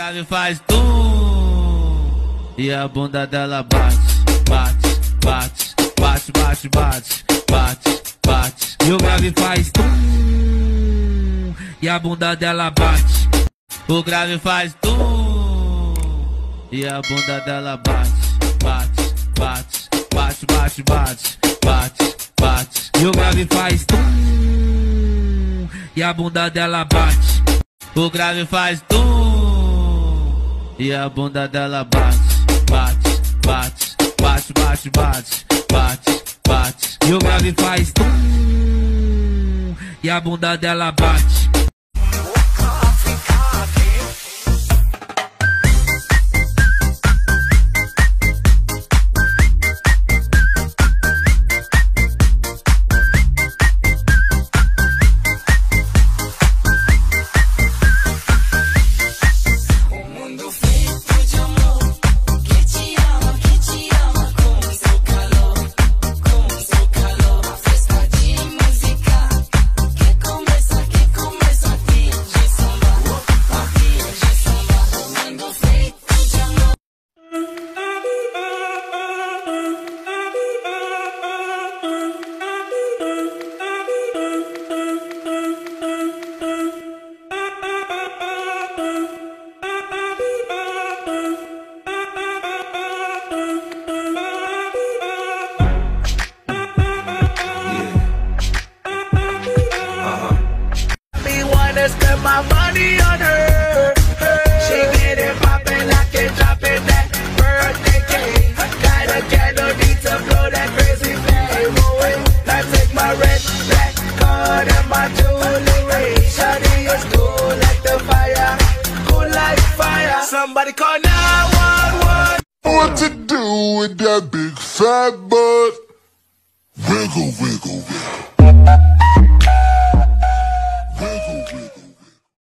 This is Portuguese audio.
grave faz tum e a bunda dela bate, bate, bate, bate, bate, bate, bate, bate. E o grave faz tum e a bunda dela bate. O grave faz tum e a bunda dela bate, bate, bate, bate, bate, bate, bate, bate. E o grave faz tum e a bunda dela bate. O grave faz tum e a bunda dela bate, bate, bate, bate, bate, bate, bate, bate. E o grave faz tum e a bunda dela bate. Spend my money on her. She get it poppin', I can drop it that birthday cake. Got a candle, need to blow that crazy flame away. I take my red, black card and my jewelry. Shawty is cool like the fire, cool like fire. Somebody call 911. What to do with that big fat butt? Wiggle, wiggle, wiggle.